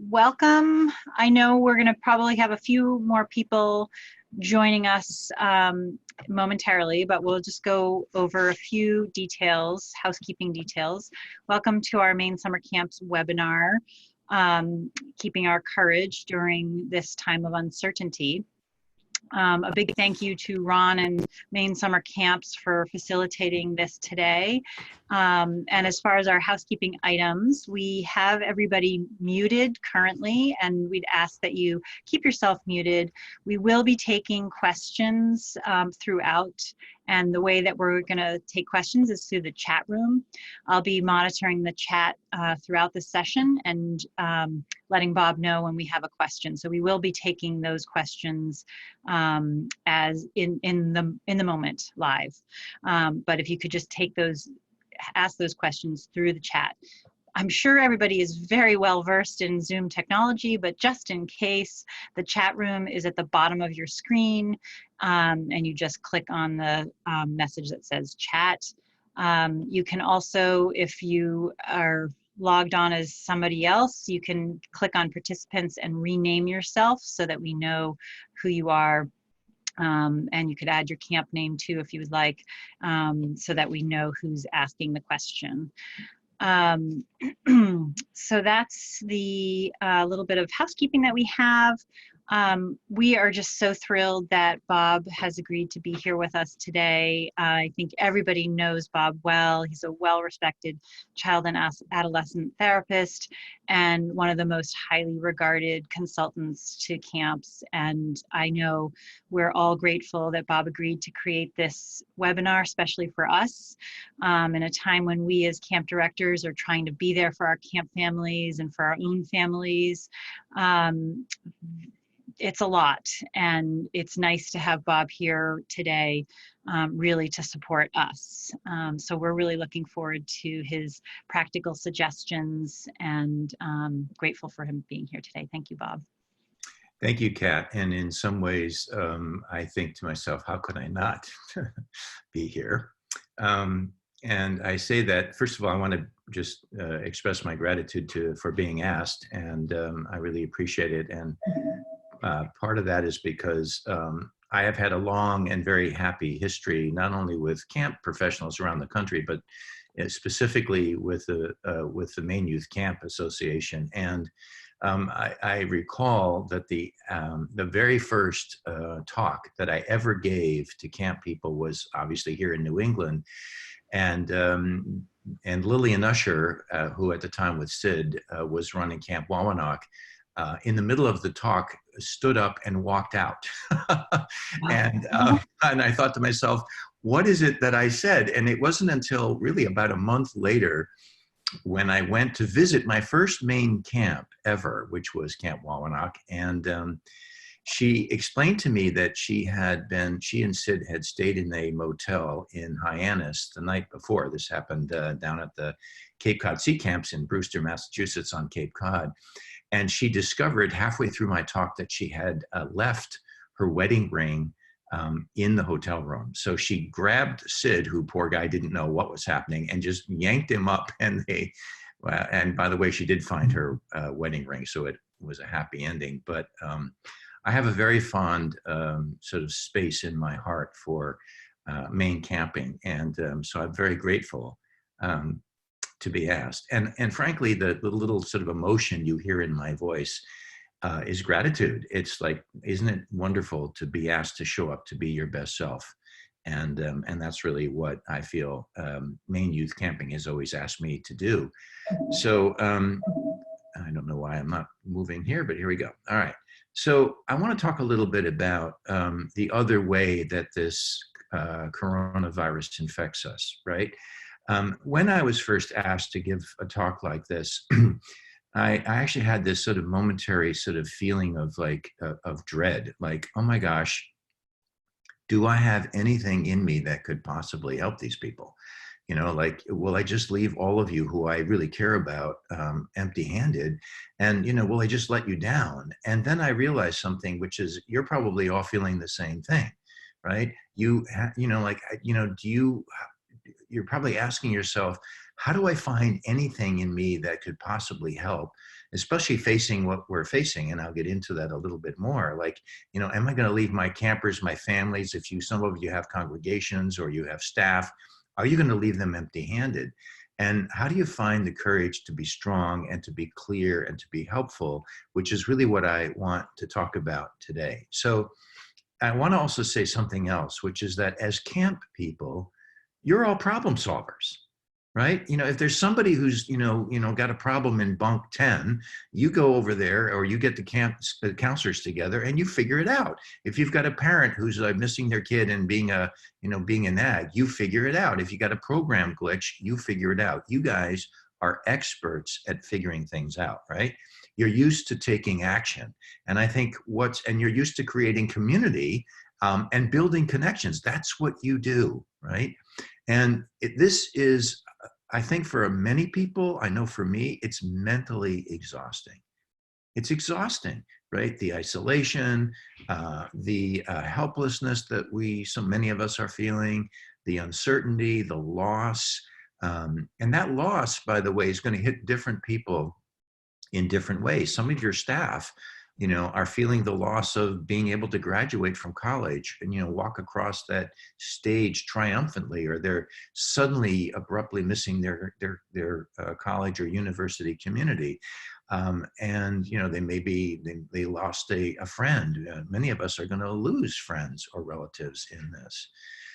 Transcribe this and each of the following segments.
welcome. I know we're going to probably have a few more people joining us momentarily, but we'll just go over a few details, housekeeping details. Welcome to our Maine Summer Camps webinar, Keeping Our Courage During This Time of Uncertainty. A big thank you to Ron and Maine Summer Camps for facilitating this today. And as far as our housekeeping items, we have everybody muted currently, and we'd ask that you keep yourself muted. We will be taking questions throughout, and the way that we're going to take questions is through the chat room. I'll be monitoring the chat throughout the session and letting Bob know when we have a question. So we will be taking those questions as in the moment live. But if you could just ask those questions through the chat. I'm sure everybody is very well versed in Zoom technology, but just in case, the chat room is at the bottom of your screen, and you just click on the message that says chat. You can also, if you are logged on as somebody else, you can click on participants and rename yourself so that we know who you are. And you could add your camp name too if you would like, so that we know who's asking the question. So that's the little bit of housekeeping that we have. We are just so thrilled that Bob has agreed to be here with us today. I think everybody knows Bob well. He's a well-respected child and adolescent therapist and one of the most highly regarded consultants to camps. And I know we're all grateful that Bob agreed to create this webinar, especially for us, in a time when we as camp directors are trying to be there for our camp families and for our own families. It's a lot, and it's nice to have Bob here today, really to support us. So we're really looking forward to his practical suggestions, and grateful for him being here today. Thank you, Bob. Thank you, Kat. And in some ways, I think to myself, how could I not be here? And I say that, first of all, I want to just express my gratitude for being asked, and I really appreciate it. And part of that is because I have had a long and very happy history, not only with camp professionals around the country, but specifically with the Maine Youth Camp Association. And I recall that the very first talk that I ever gave to camp people was obviously here in New England. And Lillian Usher, who at the time with Sid was running Camp Wawanock, in the middle of the talk, stood up and walked out. And I thought to myself, what is it that I said? And it wasn't until really about a month later when I went to visit my first Maine camp ever, which was Camp Wawanock. And she explained to me that she and Sid had stayed in a motel in Hyannis the night before. This happened down at the Cape Cod Sea Camps in Brewster, Massachusetts on Cape Cod. And she discovered halfway through my talk that she had left her wedding ring in the hotel room. So she grabbed Sid, who, poor guy, didn't know what was happening, and just yanked him up. And and by the way, she did find her wedding ring, so it was a happy ending. But I have a very fond sort of space in my heart for Maine camping. And so I'm very grateful to be asked. And frankly, the little sort of emotion you hear in my voice is gratitude. It's like, isn't it wonderful to be asked to show up to be your best self? And that's really what I feel Maine Youth Camping has always asked me to do. So I don't know why I'm not moving here, but here we go. All right. So I want to talk a little bit about the other way that this coronavirus infects us, right? When I was first asked to give a talk like this, I actually had this sort of momentary sort of feeling of of dread, like, oh my gosh, do I have anything in me that could possibly help these people? You know, like, will I just leave all of you who I really care about empty-handed? And, you know, will I just let you down? And then I realized something, which is you're probably all feeling the same thing, right? You're probably asking yourself, how do I find anything in me that could possibly help? especially facing what we're facing. And I'll get into that a little bit more. Like, you know, am I going to leave my campers, my families? If some of you have congregations or you have staff, are you going to leave them empty-handed? And how do you find the courage to be strong and to be clear and to be helpful, which is really what I want to talk about today. So I want to also say something else, which is that as camp people, you're all problem solvers, right? You know, if there's somebody who's, got a problem in bunk 10, you go over there, or you get the counselors together and you figure it out. If you've got a parent who's missing their kid and being a nag, you figure it out. If you got a program glitch, you figure it out. You guys are experts at figuring things out, right? You're used to taking action. And I think and you're used to creating community and building connections. That's what you do, right? And this is, I think for many people, I know for me, it's mentally exhausting. It's exhausting, right? The isolation, the helplessness that so many of us are feeling, the uncertainty, the loss. And that loss, by the way, is going to hit different people in different ways. Some of your staff, are feeling the loss of being able to graduate from college and, walk across that stage triumphantly, or they're suddenly abruptly missing their college or university community. And, they lost a friend. Many of us are going to lose friends or relatives in this.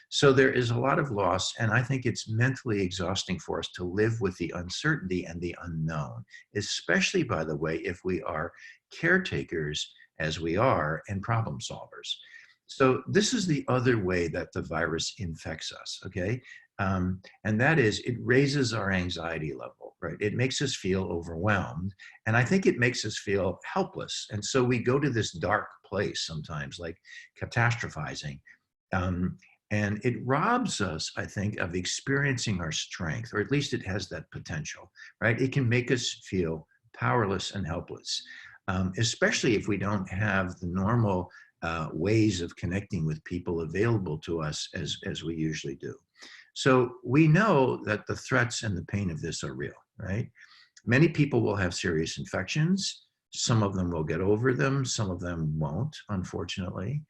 So there is a lot of loss, and I think it's mentally exhausting for us to live with the uncertainty and the unknown, especially, by the way, if we are caretakers, as we are, and problem solvers. So this is the other way that the virus infects us, okay? And that is, it raises our anxiety level, right? It makes us feel overwhelmed, and I think it makes us feel helpless. And so we go to this dark place sometimes, like catastrophizing. And it robs us, I think, of experiencing our strength, or at least it has that potential, right? It can make us feel powerless and helpless, especially if we don't have the normal ways of connecting with people available to us as we usually do. So we know that the threats and the pain of this are real, right? Many people will have serious infections. Some of them will get over them. Some of them won't, unfortunately.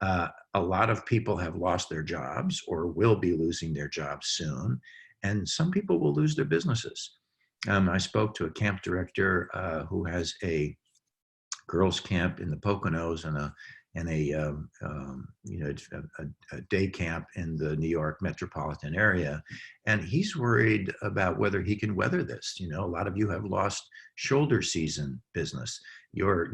A lot of people have lost their jobs or will be losing their jobs soon, and some people will lose their businesses. I spoke to a camp director who has a girls' camp in the Poconos and a day camp in the New York metropolitan area, and he's worried about whether he can weather this. A lot of you have lost shoulder season business. Your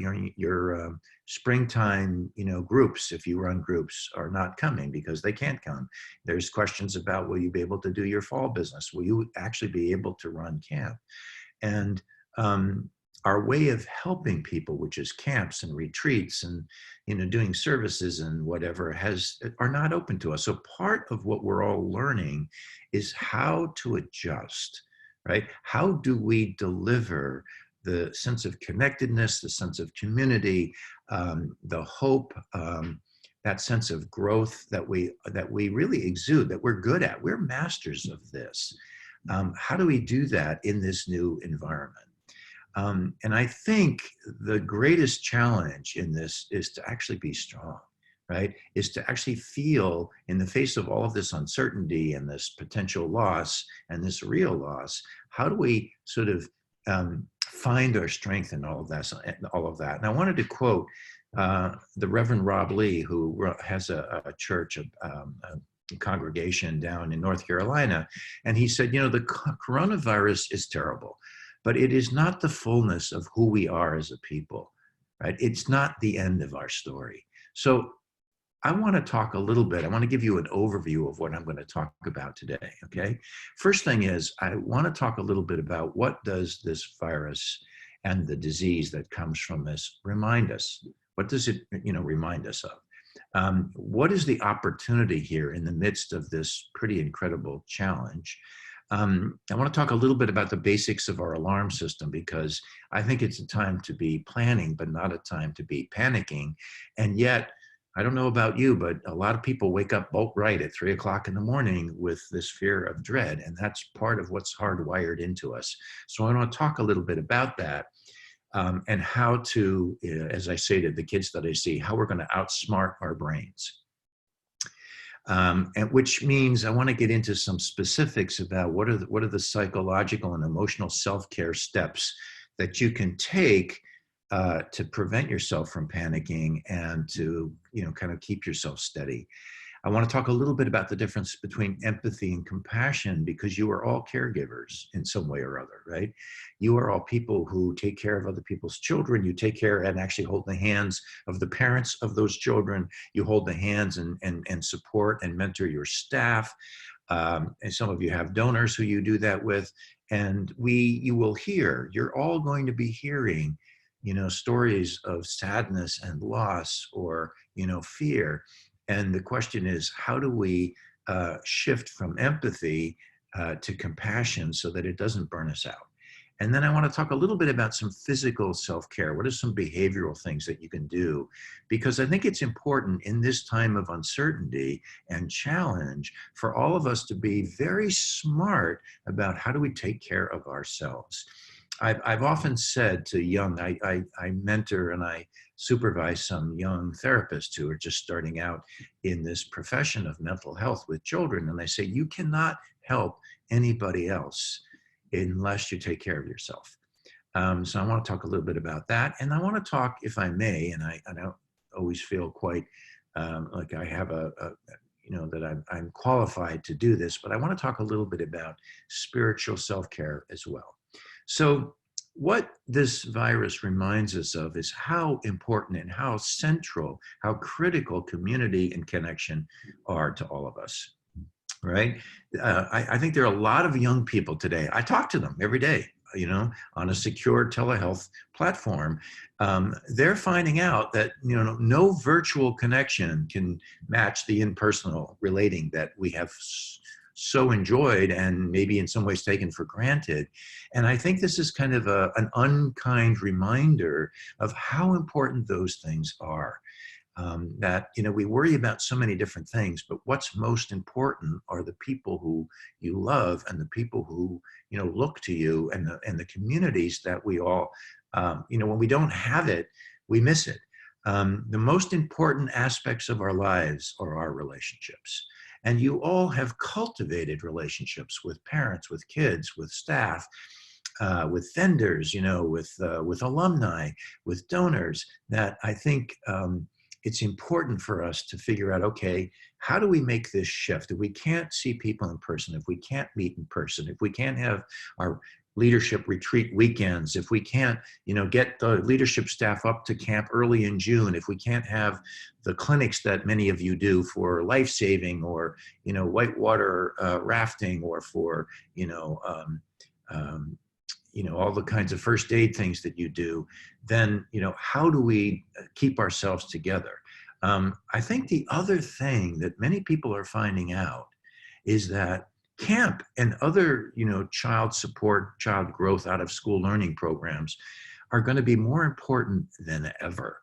springtime, groups, if you run groups, are not coming because they can't come. There's questions about, will you be able to do your fall business? Will you actually be able to run camp? And our way of helping people, which is camps and retreats and doing services and whatever, are not open to us. So part of what we're all learning is how to adjust, right? How do we deliver the sense of connectedness, the sense of community, the hope, that sense of growth that we really exude, that we're good at? We're masters of this. How do we do that in this new environment? And I think the greatest challenge in this is to actually be strong, right? Is to actually feel, in the face of all of this uncertainty and this potential loss and this real loss, how do we sort of find our strength in all of that? And I wanted to quote the Reverend Rob Lee, who has a church, a congregation down in North Carolina. And he said, the coronavirus is terrible, but it is not the fullness of who we are as a people, right? It's not the end of our story. So I want to talk a little bit. I want to give you an overview of what I'm going to talk about today, okay? First thing is, I want to talk a little bit about what does this virus and the disease that comes from this remind us? What does it, remind us of? What is the opportunity here in the midst of this pretty incredible challenge? I want to talk a little bit about the basics of our alarm system, because I think it's a time to be planning, but not a time to be panicking. And yet, I don't know about you, but a lot of people wake up bolt right at 3 o'clock in the morning with this fear of dread. And that's part of what's hardwired into us. So I want to talk a little bit about that. and how to, as I say to the kids that I see, how we're going to outsmart our brains. And which means I want to get into some specifics about what are the psychological and emotional self-care steps that you can take to prevent yourself from panicking and to, kind of keep yourself steady. I want to talk a little bit about the difference between empathy and compassion, because you are all caregivers in some way or other, right? You are all people who take care of other people's children. You take care and actually hold the hands of the parents of those children. You hold the hands and support and mentor your staff. And some of you have donors who you do that with. And you will hear, you're all going to be hearing, stories of sadness and loss or, fear. And the question is, how do we shift from empathy to compassion so that it doesn't burn us out? And then I want to talk a little bit about some physical self-care. What are some behavioral things that you can do? Because I think it's important in this time of uncertainty and challenge for all of us to be very smart about how do we take care of ourselves. I've often said to young, I mentor and I supervise some young therapists who are just starting out in this profession of mental health with children. And I say, you cannot help anybody else unless you take care of yourself. So I want to talk a little bit about that. And I want to talk, if I may, and I don't always feel quite like I have that I'm qualified to do this, but I want to talk a little bit about spiritual self-care as well. So what this virus reminds us of is how important and how central, how critical community and connection are to all of us, right? I think there are a lot of young people today. I talk to them every day, on a secure telehealth platform. They're finding out that, no virtual connection can match the impersonal relating that we have so enjoyed and maybe in some ways taken for granted. And I think this is kind of an unkind reminder of how important those things are. That, we worry about so many different things, but what's most important are the people who you love and the people who, look to you, and the communities that we all, when we don't have it, we miss it. The most important aspects of our lives are our relationships. And you all have cultivated relationships with parents, with kids, with staff, with vendors, with alumni, with donors, that I think it's important for us to figure out, okay, how do we make this shift? If we can't see people in person, if we can't meet in person, if we can't have our leadership retreat weekends, if we can't, get the leadership staff up to camp early in June, if we can't have the clinics that many of you do for life-saving or, whitewater rafting, or for, all the kinds of first aid things that you do, then, how do we keep ourselves together? I think the other thing that many people are finding out is that camp and other, child support, child growth out of school learning programs are going to be more important than ever,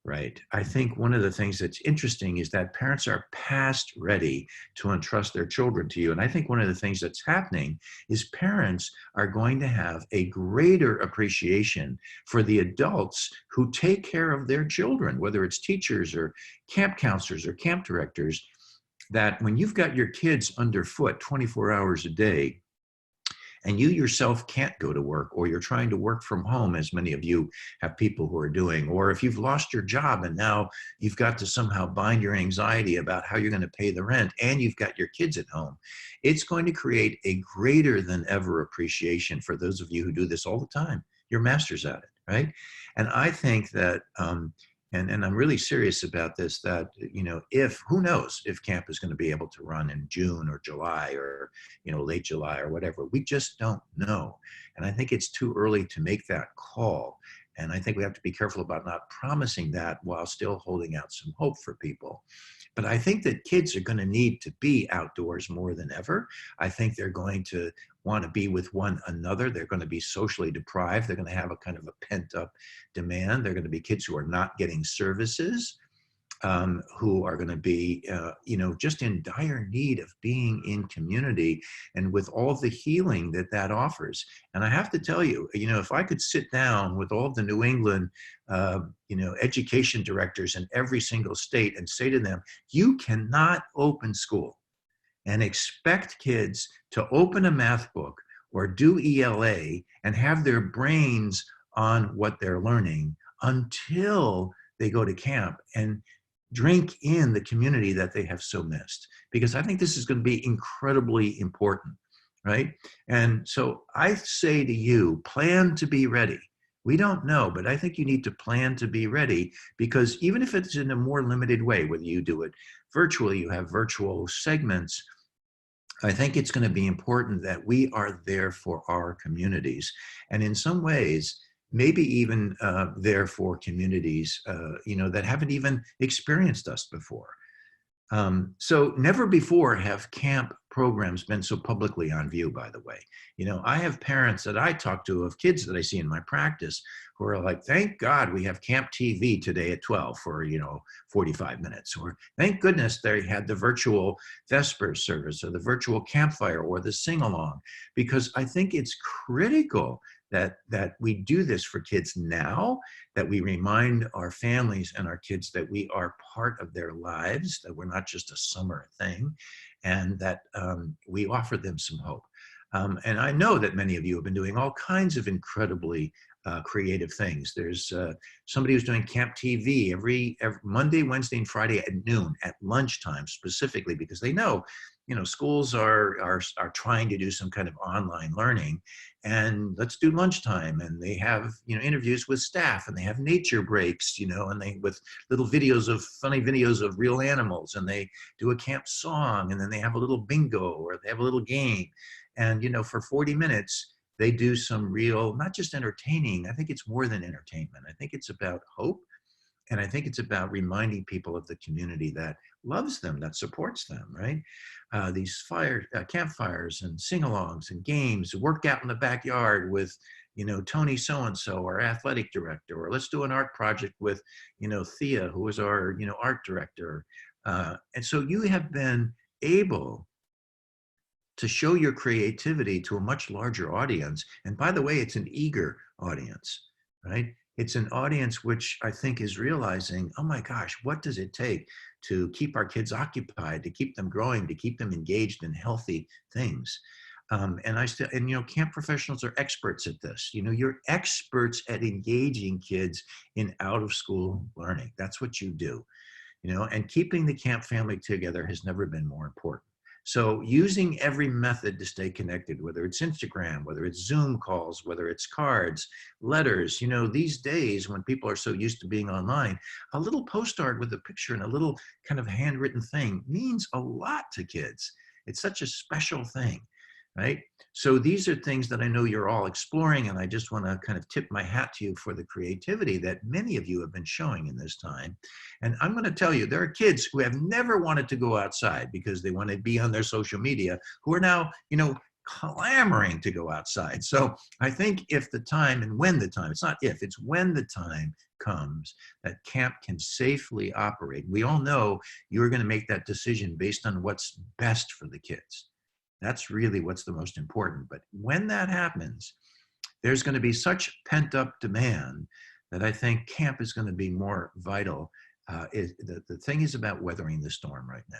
right? I think one of the things that's interesting is that parents are past ready to entrust their children to you. And I think one of the things that's happening is parents are going to have a greater appreciation for the adults who take care of their children, whether it's teachers or camp counselors or camp directors, that when you've got your kids underfoot 24 hours a day, and you yourself can't go to work, or you're trying to work from home, as many of you have people who are doing, or if you've lost your job and now you've got to somehow bind your anxiety about how you're going to pay the rent, and you've got your kids at home, it's going to create a greater than ever appreciation for those of you who do this all the time. You're masters at it, right? And I think that, and I'm really serious about this, that, who knows if camp is going to be able to run in June or July or, late July or whatever. We just don't know. And I think it's too early to make that call. And I think we have to be careful about not promising that while still holding out some hope for people. But I think that kids are going to need to be outdoors more than ever. I think they're going to want to be with one another. They're going to be socially deprived. They're going to have a kind of a pent up demand. They're going to be kids who are not getting services. who are going to be, just in dire need of being in community and with all the healing that that offers. And I have to tell you, if I could sit down with all the New England, education directors in every single state and say to them, you cannot open school and expect kids to open a math book or do ELA and have their brains on what they're learning until they go to camp and drink in the community that they have so missed. Because I think this is going to be incredibly important, right? And so I say to you, plan to be ready. We don't know, but I think you need to plan to be ready, because even if it's in a more limited way, whether you do it virtually, you have virtual segments, I think it's going to be important that we are there for our communities. And in some ways, maybe even there for communities, that haven't even experienced us before. So never before have camp programs been so publicly on view, by the way. I have parents that I talk to of kids that I see in my practice who are like, thank God we have camp TV today at 12 for, 45 minutes. Or thank goodness they had the virtual Vespers service or the virtual campfire or the sing-along, because I think it's critical that we do this for kids now, that we remind our families and our kids that we are part of their lives, that we're not just a summer thing, and that we offer them some hope. And I know that many of you have been doing all kinds of incredibly creative things. There's somebody who's doing Camp TV every Monday, Wednesday, and Friday at noon, at lunchtime specifically, because they know, schools are trying to do some kind of online learning, and let's do lunchtime. And they have, interviews with staff, and they have nature breaks, and they with little funny videos of real animals, and they do a camp song, and then they have a little bingo, or they have a little game. And, for 40 minutes, they do some real, not just entertaining. I think it's more than entertainment. I think it's about hope. And I think it's about reminding people of the community that loves them, that supports them, right? These campfires and sing-alongs and games, work out in the backyard with, Tony so-and-so, our athletic director, or let's do an art project with, Thea, who is our, art director. And so you have been able to show your creativity to a much larger audience. And by the way, it's an eager audience, right? It's an audience which I think is realizing, oh my gosh, what does it take to keep our kids occupied, to keep them growing, to keep them engaged in healthy things? And camp professionals are experts at this. You're experts at engaging kids in out of school learning. That's what you do, and keeping the camp family together has never been more important. So using every method to stay connected, whether it's Instagram, whether it's Zoom calls, whether it's cards, letters, these days when people are so used to being online, a little postcard with a picture and a little kind of handwritten thing means a lot to kids. It's such a special thing, right? So these are things that I know you're all exploring, and I just want to kind of tip my hat to you for the creativity that many of you have been showing in this time. And I'm going to tell you, there are kids who have never wanted to go outside because they want to be on their social media, who are now, clamoring to go outside. So I think if the time, and when the time, it's not if, it's when the time comes that camp can safely operate. We all know you're going to make that decision based on what's best for the kids. That's really what's the most important. But when that happens, there's going to be such pent-up demand that I think camp is going to be more vital. The thing is about weathering the storm right now.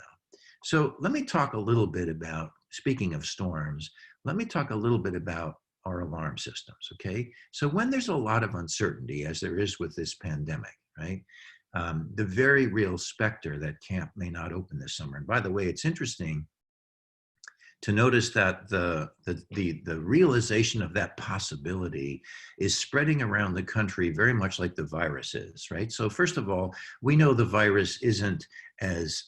So let me talk a little bit about, speaking of storms, let me talk a little bit about our alarm systems, okay? So when there's a lot of uncertainty, as there is with this pandemic, right? The very real specter that camp may not open this summer. And by the way, it's interesting to notice that the realization of that possibility is spreading around the country very much like the virus is, right? So first of all, we know the virus isn't as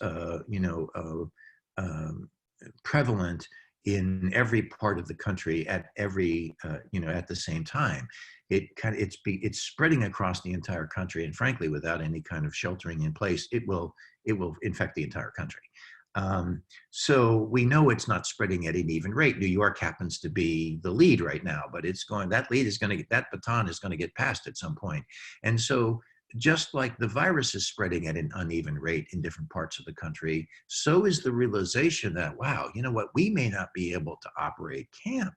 prevalent in every part of the country at every at the same time. It's spreading across the entire country, and frankly, without any kind of sheltering in place, it will infect the entire country. So we know it's not spreading at an even rate. New York happens to be the lead right now, but that baton is going to get passed at some point. And so just like the virus is spreading at an uneven rate in different parts of the country, so is the realization that, wow, you know what, we may not be able to operate camp.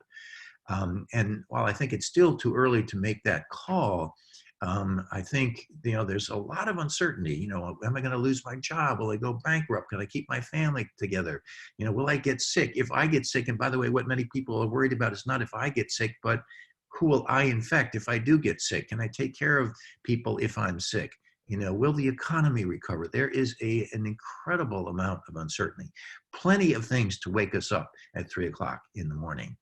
And while I think it's still too early to make that call, I think, you know, there's a lot of uncertainty. You know, am I going to lose my job? Will I go bankrupt? Can I keep my family together? You know, will I get sick? If I get sick, and by the way, what many people are worried about is not if I get sick, but who will I infect if I do get sick? Can I take care of people if I'm sick? You know, will the economy recover? There is an incredible amount of uncertainty. Plenty of things to wake us up at 3 o'clock in the morning.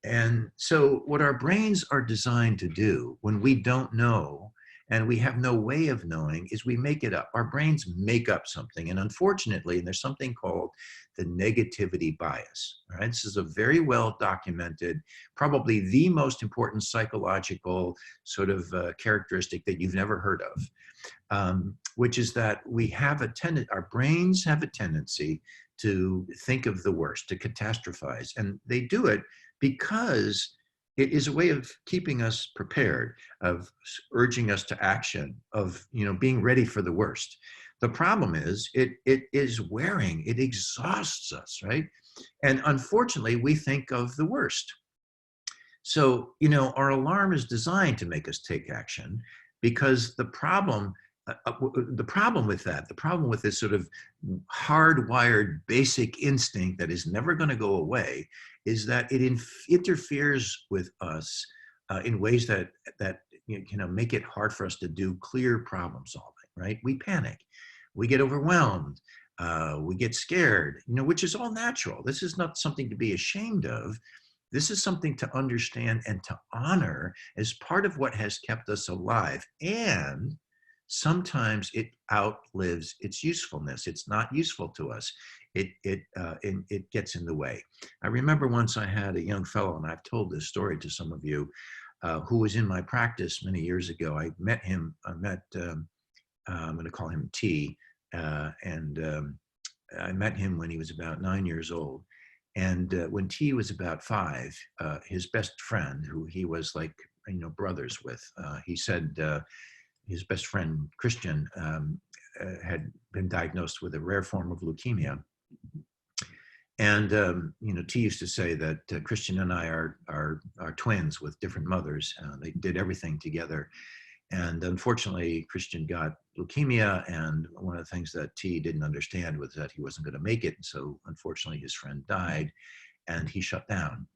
And so what our brains are designed to do when we don't know and we have no way of knowing is we make it up. Our brains make up something. And unfortunately, there's something called the negativity bias. All right? This is a very well documented, probably the most important psychological sort of characteristic that you've never heard of, which is that we have our brains have a tendency to think of the worst, to catastrophize. And they do it because it is a way of keeping us prepared, of urging us to action, of, you know, being ready for the worst. The problem is it is wearing, it exhausts us, right? And unfortunately, we think of the worst. So, you know, our alarm is designed to make us take action because the problem with this sort of hardwired basic instinct that is never going to go away is that it interferes with us in ways that you know, make it hard for us to do clear problem solving, right? We panic, we get overwhelmed, we get scared, you know, which is all natural. This is not something to be ashamed of. This is something to understand and to honor as part of what has kept us alive. And sometimes it outlives its usefulness. It's not useful to us. It gets in the way. I remember once I had a young fellow, and I've told this story to some of you, who was in my practice many years ago. I met him, I'm going to call him T, and I met him when he was about 9 years old. And when T was about 5, his best friend, who he was like, you know, brothers with, he said, his best friend, Christian, had been diagnosed with a rare form of leukemia. And, you know, T used to say that Christian and I are twins with different mothers. They did everything together. And unfortunately, Christian got leukemia. And one of the things that T didn't understand was that he wasn't going to make it. And so unfortunately, his friend died and he shut down.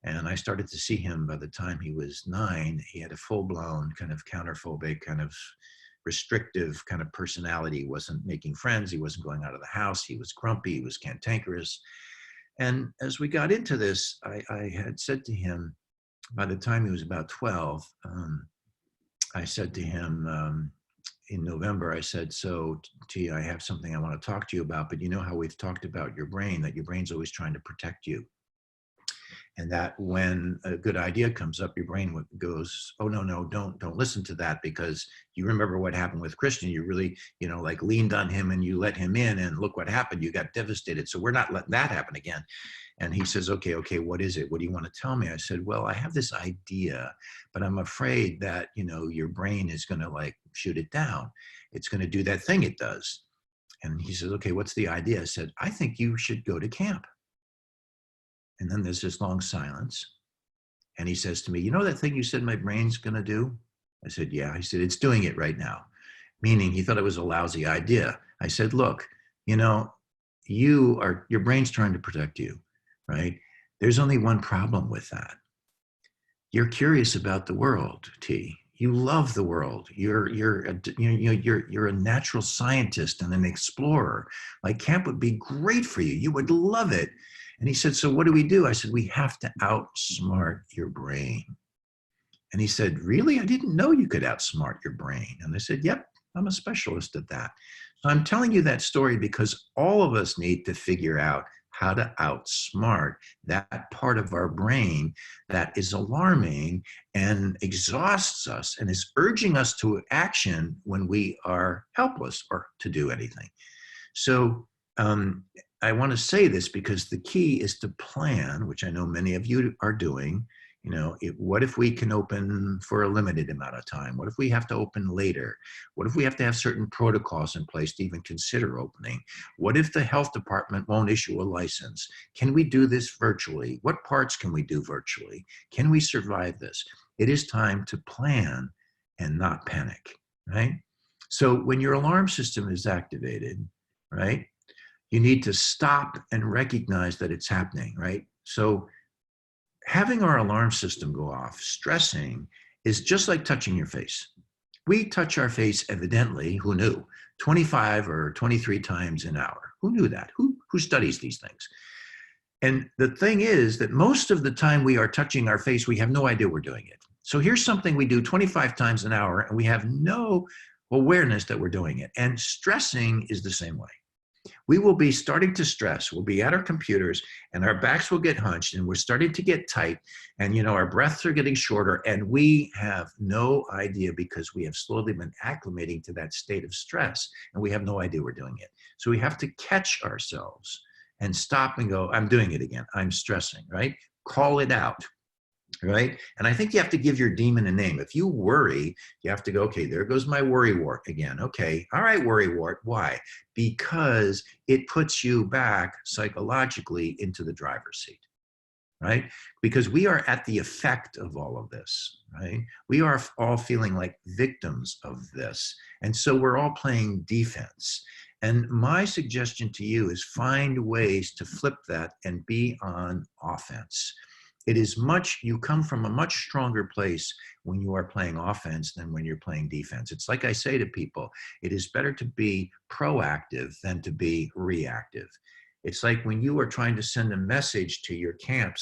And I started to see him by the time he was 9. He had a full-blown kind of counterphobic, kind of restrictive kind of personality. He wasn't making friends. He wasn't going out of the house. He was grumpy. He was cantankerous. And as we got into this, I had said to him, by the time he was about 12, I said to him in November, I said, so T, I have something I want to talk to you about, but you know how we've talked about your brain, that your brain's always trying to protect you. And that when a good idea comes up, your brain goes, oh, no, don't listen to that, because you remember what happened with Christian. You really, you know, like leaned on him and you let him in, and look what happened. You got devastated. So we're not letting that happen again. And he says, okay, what is it? What do you want to tell me? I said, well, I have this idea, but I'm afraid that, you know, your brain is going to like shoot it down. It's going to do that thing it does. And he says, okay, what's the idea? I said, I think you should go to camp. And then there's this long silence. And he says to me, you know that thing you said my brain's going to do? I said, yeah. He said, it's doing it right now. Meaning he thought it was a lousy idea. I said, look, you know, your brain's trying to protect you, right? There's only one problem with that. You're curious about the world, T. You love the world. You're a natural scientist and an explorer. Like camp would be great for you. You would love it. And he said, so what do we do? I said, we have to outsmart your brain. And he said, really? I didn't know you could outsmart your brain. And I said, yep, I'm a specialist at that. So I'm telling you that story because all of us need to figure out how to outsmart that part of our brain that is alarming and exhausts us and is urging us to action when we are helpless or to do anything. So I want to say this because the key is to plan, which I know many of you are doing, You know, what if we can open for a limited amount of time? What if we have to open later? What if we have to have certain protocols in place to even consider opening? What if the health department won't issue a license? Can we do this virtually? What parts can we do virtually? Can we survive this? It is time to plan and not panic, right? So when your alarm system is activated, right, you need to stop and recognize that it's happening, right? So having our alarm system go off, stressing, is just like touching your face. We touch our face, evidently, who knew, 25 or 23 times an hour. Who knew that? Who studies these things? And the thing is that most of the time we are touching our face, we have no idea we're doing it. So here's something we do 25 times an hour, and we have no awareness that we're doing it. And stressing is the same way. We will be starting to stress. We'll be at our computers and our backs will get hunched and we're starting to get tight, and you know, our breaths are getting shorter, and we have no idea because we have slowly been acclimating to that state of stress, and we have no idea we're doing it. So we have to catch ourselves and stop and go, I'm doing it again. I'm stressing, right? Call it out. Right? And I think you have to give your demon a name. If you worry, you have to go, okay, there goes my worry wart again. Okay, all right, worry wart. Why? Because it puts you back psychologically into the driver's seat, right? Because we are at the effect of all of this, right? We are all feeling like victims of this. And so we're all playing defense. And my suggestion to you is find ways to flip that and be on offense. It is you come from a much stronger place when you are playing offense than when you're playing defense. It's like I say to people, it is better to be proactive than to be reactive. It's like when you are trying to send a message to your camp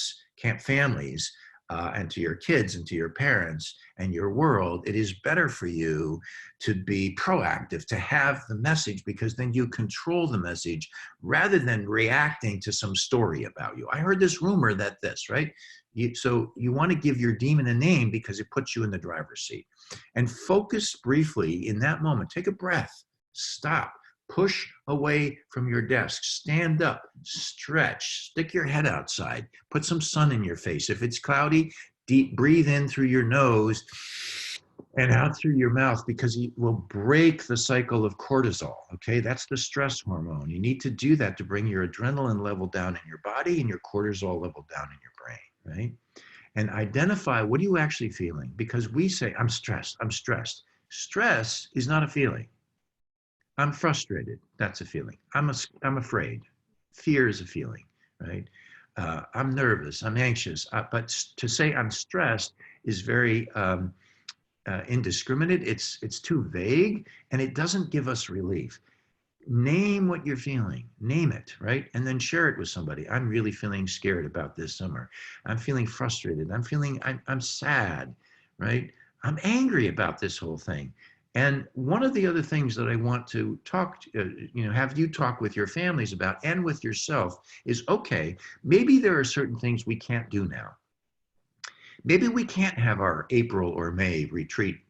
families, and to your kids and to your parents and your world, it is better for you to be proactive, to have the message, because then you control the message rather than reacting to some story about you. I heard this rumor that this, right? So you want to give your demon a name because it puts you in the driver's seat. And focus briefly in that moment. Take a breath. Stop. Push away from your desk, stand up, stretch, stick your head outside, put some sun in your face. If it's cloudy, deep breathe in through your nose and out through your mouth, because it will break the cycle of cortisol, okay? That's the stress hormone. You need to do that to bring your adrenaline level down in your body and your cortisol level down in your brain, right? And identify, what are you actually feeling? Because we say, I'm stressed, I'm stressed. Stress is not a feeling. I'm frustrated. That's a feeling. I'm afraid. Fear is a feeling, right? I'm nervous. I'm anxious. But to say I'm stressed is very indiscriminate. It's too vague, and it doesn't give us relief. Name what you're feeling. Name it, right? And then share it with somebody. I'm really feeling scared about this summer. I'm feeling frustrated. I'm sad, right? I'm angry about this whole thing. And one of the other things that I want to have you talk with your families about and with yourself is, okay, maybe there are certain things we can't do now. Maybe we can't have our April or May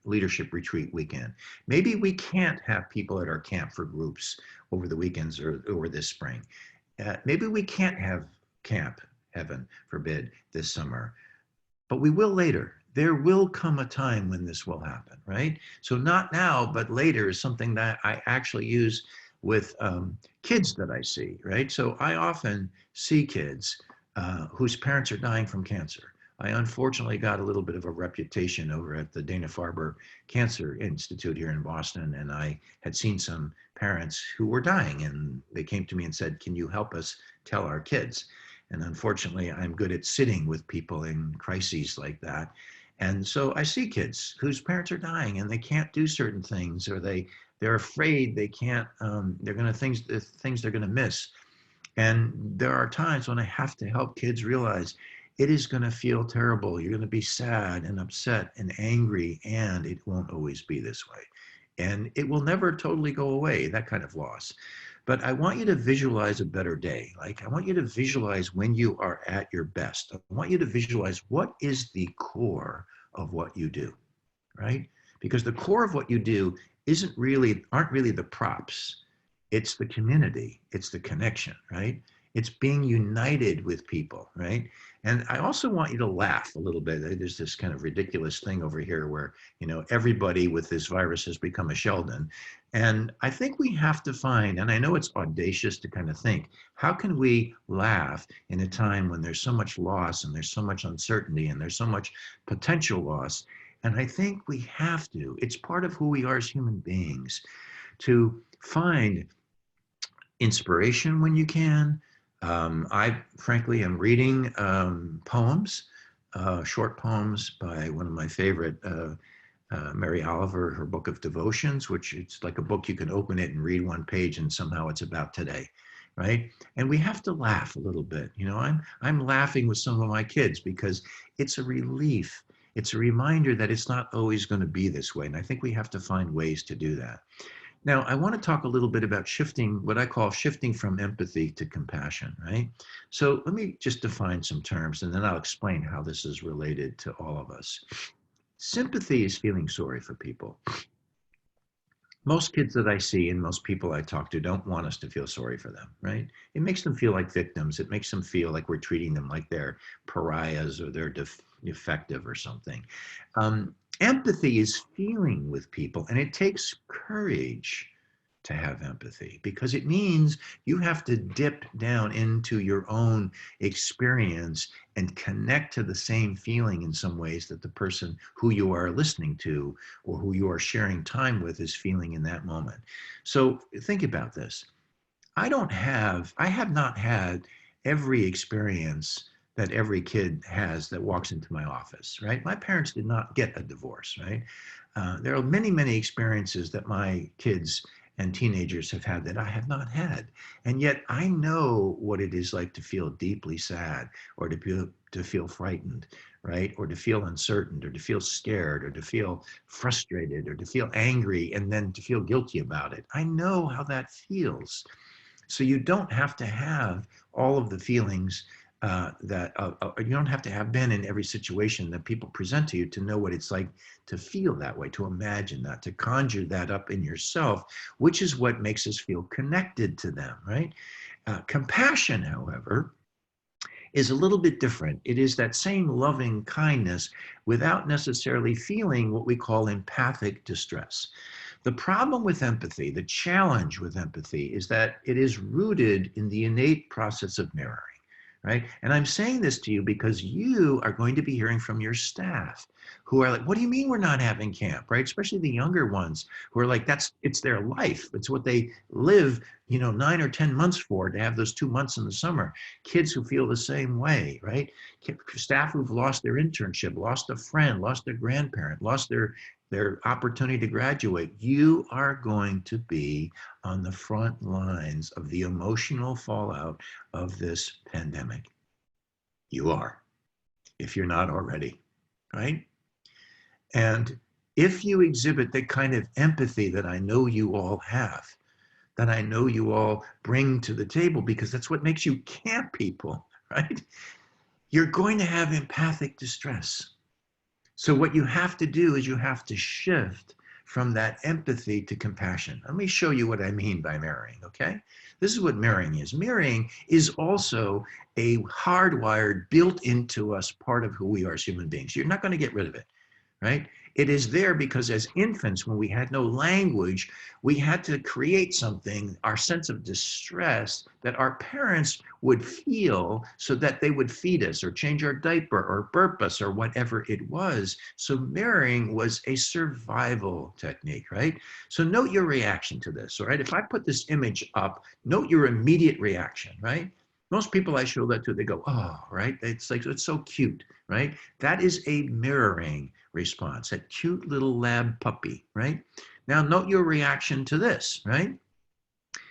leadership retreat weekend. Maybe we can't have people at our camp for groups over the weekends or over this spring. Maybe we can't have camp, heaven forbid, this summer, but we will later. There will come a time when this will happen, right? So not now, but later is something that I actually use with kids that I see, right? So I often see kids whose parents are dying from cancer. I unfortunately got a little bit of a reputation over at the Dana-Farber Cancer Institute here in Boston, and I had seen some parents who were dying, and they came to me and said, can you help us tell our kids? And unfortunately, I'm good at sitting with people in crises like that. And so I see kids whose parents are dying and they can't do certain things, or they're afraid they can't, they're going to things they're going to miss. And there are times when I have to help kids realize it is going to feel terrible. You're going to be sad and upset and angry, and it won't always be this way. And it will never totally go away, that kind of loss. But I want you to visualize a better day. Like, I want you to visualize when you are at your best. I want you to visualize what is the core of what you do, right? Because the core of what you do aren't really the props. It's the community. It's the connection, right? It's being united with people, right? And I also want you to laugh a little bit. There's this kind of ridiculous thing over here where, everybody with this virus has become a Sheldon. And I think we have to find, and I know it's audacious to kind of think, how can we laugh in a time when there's so much loss and there's so much uncertainty and there's so much potential loss? And I think we have to, it's part of who we are as human beings, to find inspiration when you can. I frankly am reading poems, short poems by one of my favorite, Mary Oliver, her book of devotions, which it's like a book you can open it and read one page and somehow it's about today, right? And we have to laugh a little bit. I'm laughing with some of my kids because it's a relief. It's a reminder that it's not always going to be this way. And I think we have to find ways to do that. Now, I want to talk a little bit about shifting, what I call shifting from empathy to compassion, right? So let me just define some terms and then I'll explain how this is related to all of us. Sympathy is feeling sorry for people. Most kids that I see and most people I talk to don't want us to feel sorry for them, right? It makes them feel like victims. It makes them feel like we're treating them like they're pariahs or they're defective or something. Empathy is feeling with people, and it takes courage to have empathy because it means you have to dip down into your own experience and connect to the same feeling in some ways that the person who you are listening to or who you are sharing time with is feeling in that moment. So think about this. I have not had every experience that every kid has that walks into my office, right? My parents did not get a divorce, right? There are many, many experiences that my kids and teenagers have had that I have not had. And yet I know what it is like to feel deeply sad or to feel frightened, right? Or to feel uncertain or to feel scared or to feel frustrated or to feel angry and then to feel guilty about it. I know how that feels. So you don't have to have all of the feelings you don't have to have been in every situation that people present to you to know what it's like to feel that way, to imagine that, to conjure that up in yourself, which is what makes us feel connected to them, right? Compassion, however, is a little bit different. It is that same loving kindness without necessarily feeling what we call empathic distress. The problem with empathy, the challenge with empathy, is that it is rooted in the innate process of mirroring. Right? And I'm saying this to you because you are going to be hearing from your staff who are like, what do you mean we're not having camp, right? Especially the younger ones who are like, it's their life. It's what they live, 9 or 10 months for, to have those 2 months in the summer. Kids who feel the same way, right? Staff who've lost their internship, lost a friend, lost a grandparent, lost their opportunity to graduate. You are going to be on the front lines of the emotional fallout of this pandemic. You are, if you're not already, right? And if you exhibit the kind of empathy that I know you all have, that I know you all bring to the table, because that's what makes you camp people, right? You're going to have empathic distress. So what you have to do is you have to shift from that empathy to compassion. Let me show you what I mean by mirroring, okay? This is what mirroring is. Mirroring is also a hardwired, built into us part of who we are as human beings. You're not going to get rid of it, right? It is there because as infants, when we had no language, we had to create something, our sense of distress, that our parents would feel so that they would feed us or change our diaper or burp us or whatever it was. So mirroring was a survival technique, right? So note your reaction to this, all right? If I put this image up, note your immediate reaction, right? Most people I show that to, they go, oh, right? It's like, it's so cute, right? That is a mirroring response, that cute little lab puppy, right? Now note your reaction to this, right?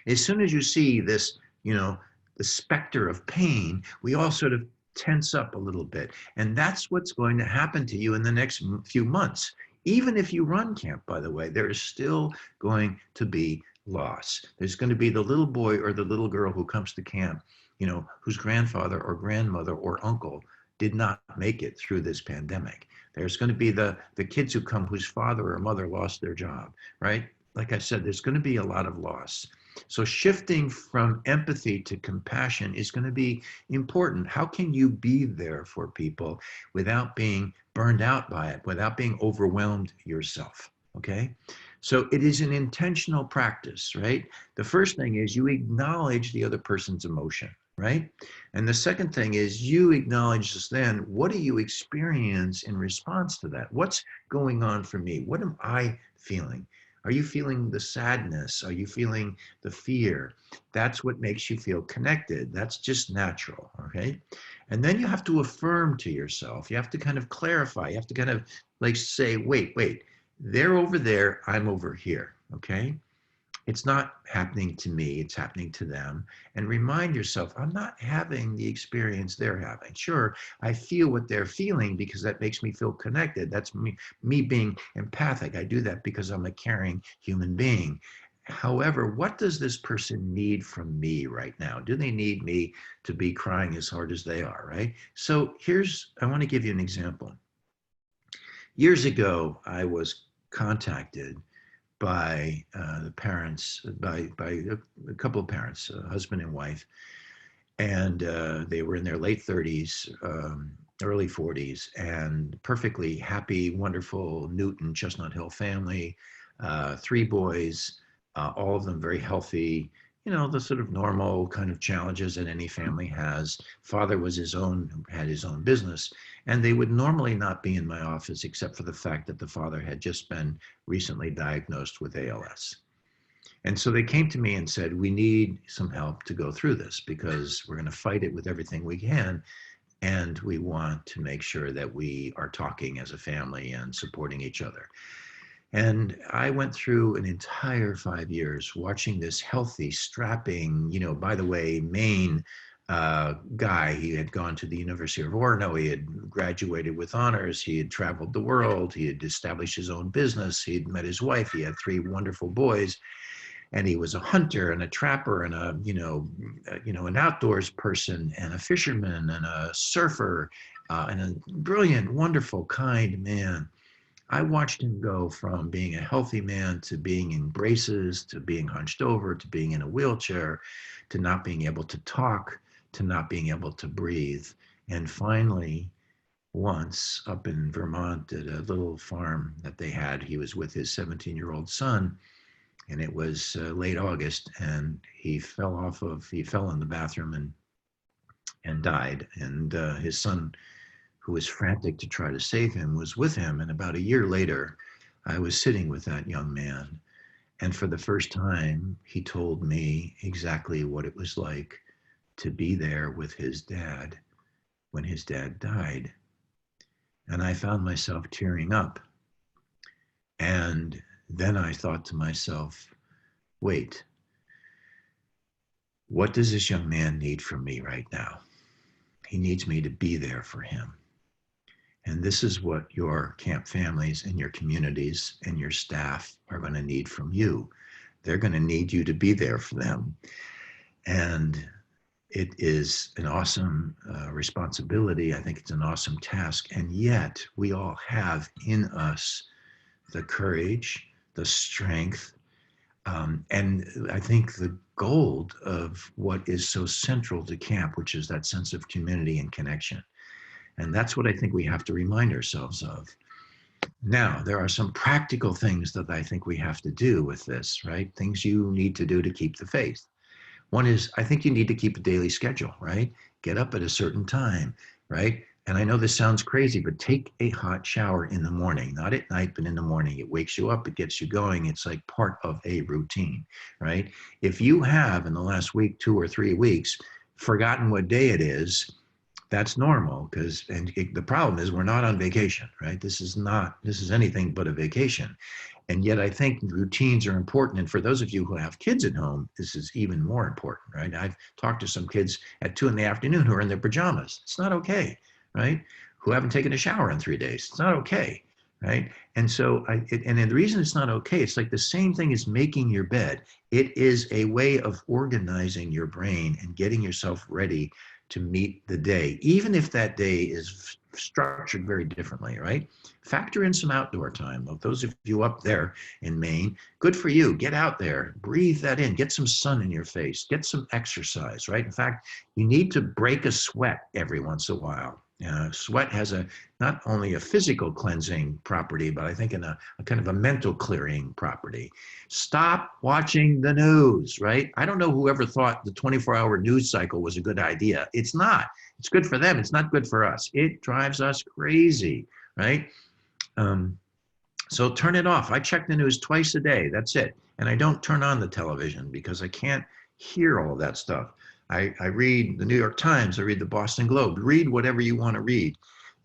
As soon as you see this, the specter of pain, we all sort of tense up a little bit. And that's what's going to happen to you in the next few months. Even if you run camp, by the way, there is still going to be loss. There's going to be the little boy or the little girl who comes to camp, whose grandfather or grandmother or uncle did not make it through this pandemic. There's going to be the kids who come whose father or mother lost their job, right? Like I said, there's going to be a lot of loss. So shifting from empathy to compassion is going to be important. How can you be there for people without being burned out by it, without being overwhelmed yourself? Okay. So it is an intentional practice, right? The first thing is you acknowledge the other person's emotion, right? And the second thing is you acknowledge this then, what do you experience in response to that? What's going on for me? What am I feeling? Are you feeling the sadness? Are you feeling the fear? That's what makes you feel connected. That's just natural, okay? And then you have to affirm to yourself. You have to kind of clarify. You have to kind of like say, wait, they're over there, I'm over here, okay? It's not happening to me, it's happening to them. And remind yourself, I'm not having the experience they're having. Sure, I feel what they're feeling because that makes me feel connected. That's me being empathic. I do that because I'm a caring human being. However, what does this person need from me right now? Do they need me to be crying as hard as they are, right? So I want to give you an example. Years ago, I was contacted by the parents, by a couple of parents, a husband and wife, and they were in their late 30s, early 40s, and perfectly happy, wonderful Newton Chestnut Hill family, 3 boys, all of them very healthy, you know, the sort of normal kind of challenges that any family has. Father was had his own business, and they would normally not be in my office except for the fact that the father had just been recently diagnosed with ALS. And so they came to me and said, we need some help to go through this because we're going to fight it with everything we can. And we want to make sure that we are talking as a family and supporting each other. And I went through an entire 5 years watching this healthy, strapping, you know, by the way, Maine guy. He had gone to the University of Orono. He had graduated with honors. He had traveled the world. He had established his own business. He had met his wife. He had 3 wonderful boys. And he was a hunter and a trapper and an outdoors person and a fisherman and a surfer and a brilliant, wonderful, kind man. I watched him go from being a healthy man to being in braces, to being hunched over, to being in a wheelchair, to not being able to talk, to not being able to breathe. And finally, once up in Vermont at a little farm that they had, he was with his 17-year-old son, and it was late August, and he fell in the bathroom and died. And his son, who was frantic to try to save him, was with him. And about a year later, I was sitting with that young man. And for the first time, he told me exactly what it was like to be there with his dad when his dad died. And I found myself tearing up. And then I thought to myself, wait, what does this young man need from me right now? He needs me to be there for him. And this is what your camp families and your communities and your staff are going to need from you. They're going to need you to be there for them. And it is an awesome responsibility. I think it's an awesome task. And yet we all have in us the courage, the strength, and I think the gold of what is so central to camp, which is that sense of community and connection. And that's what I think we have to remind ourselves of. Now, there are some practical things that I think we have to do with this, right? Things you need to do to keep the faith. One is, I think you need to keep a daily schedule, right? Get up at a certain time, right? And I know this sounds crazy, but take a hot shower in the morning, not at night, but in the morning. It wakes you up, it gets you going. It's like part of a routine, right? If you have in the last week, 2 or 3 weeks, forgotten what day it is, that's normal, and the problem is we're not on vacation, right? This is anything but a vacation. And yet I think routines are important. And for those of you who have kids at home, this is even more important, right? I've talked to some kids at 2 PM who are in their pajamas. It's not okay, right? Who haven't taken a shower in 3 days. It's not okay, right? And so, and the reason it's not okay, it's like the same thing as making your bed. It is a way of organizing your brain and getting yourself ready to meet the day, even if that day is structured very differently, right? Factor in some outdoor time. Of those of you up there in Maine, good for you. Get out there, breathe that in, get some sun in your face, get some exercise, right? In fact, you need to break a sweat every once in a while. Sweat has not only a physical cleansing property, but I think a kind of a mental clearing property. Stop watching the news, right? I don't know whoever thought the 24-hour news cycle was a good idea. It's not. It's good for them. It's not good for us. It drives us crazy, right? So turn it off. I check the news twice a day. That's it. And I don't turn on the television because I can't hear all that stuff. I read the New York Times. I read the Boston Globe. Read whatever you want to read,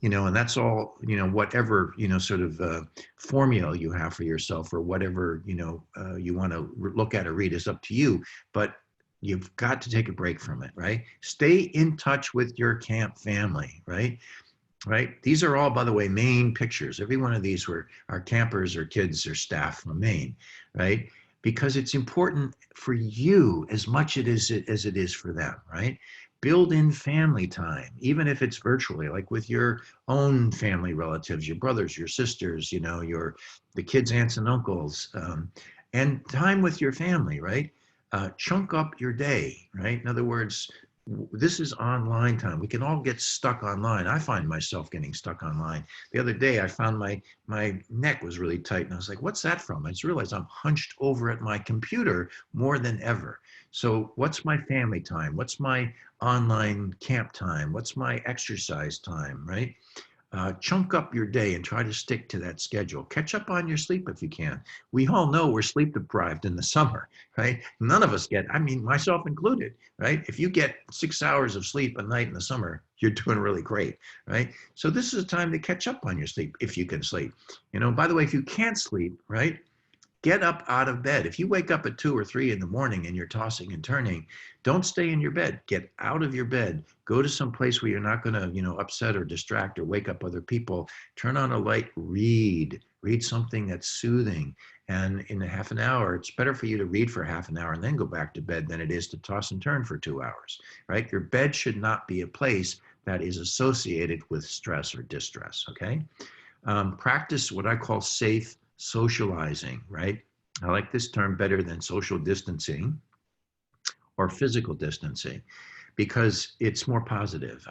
and that's all, whatever, sort of formula you have for yourself or whatever, you want to look at or read is up to you. But you've got to take a break from it, right? Stay in touch with your camp family, right? Right? These are all, by the way, Maine pictures. Every one of these are campers or kids or staff from Maine, right? Because it's important for you as much as it is for them, right? Build in family time, even if it's virtually, like with your own family relatives, your brothers, your sisters, the kids' aunts and uncles, and time with your family, right? Chunk up your day, right? In other words, this is online time. We can all get stuck online. I find myself getting stuck online. The other day, I found my neck was really tight, and I was like, what's that from? I just realized I'm hunched over at my computer more than ever. So what's my family time? What's my online camp time? What's my exercise time, right? Chunk up your day and try to stick to that schedule. Catch up on your sleep if you can. We all know we're sleep deprived in the summer, right? None of us myself included, right? If you get 6 hours of sleep a night in the summer, you're doing really great, right? So this is a time to catch up on your sleep if you can sleep. By the way, if you can't sleep, right? Get up out of bed. If you wake up at 2 or 3 in the morning and you're tossing and turning, don't stay in your bed. Get out of your bed. Go to some place where you're not going to, upset or distract or wake up other people. Turn on a light. Read something that's soothing. And in a half an hour, it's better for you to read for half an hour and then go back to bed than it is to toss and turn for 2 hours, right? Your bed should not be a place that is associated with stress or distress, okay? Practice what I call safe socializing, right? I like this term better than social distancing or physical distancing because it's more positive.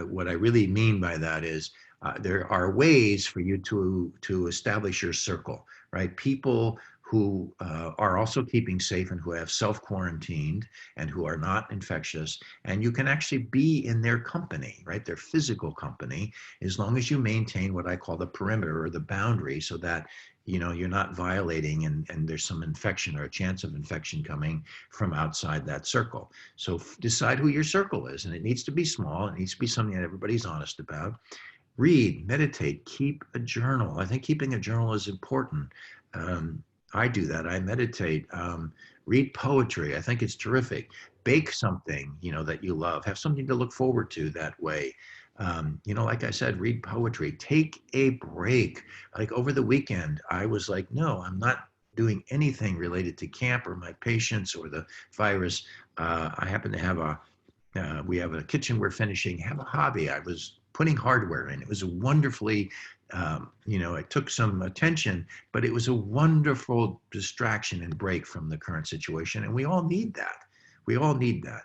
What I really mean by that is there are ways for you to establish your circle, right? People who are also keeping safe and who have self-quarantined and who are not infectious, and you can actually be in their company, right? Their physical company, as long as you maintain what I call the perimeter or the boundary so that you're not violating and there's some infection or a chance of infection coming from outside that circle. So decide who your circle is, and it needs to be small. It needs to be something that everybody's honest about. Read, meditate, keep a journal. I think keeping a journal is important. I do that. I meditate, read poetry. I think it's terrific. Bake something, that you love. Have something to look forward to that way. Like I said, read poetry. Take a break. Like over the weekend, I was like, no, I'm not doing anything related to camp or my patients or the virus. I happen to have we have a kitchen we're finishing, have a hobby. I was putting hardware in. It was a wonderfully, it took some attention, but it was a wonderful distraction and break from the current situation. And we all need that. We all need that.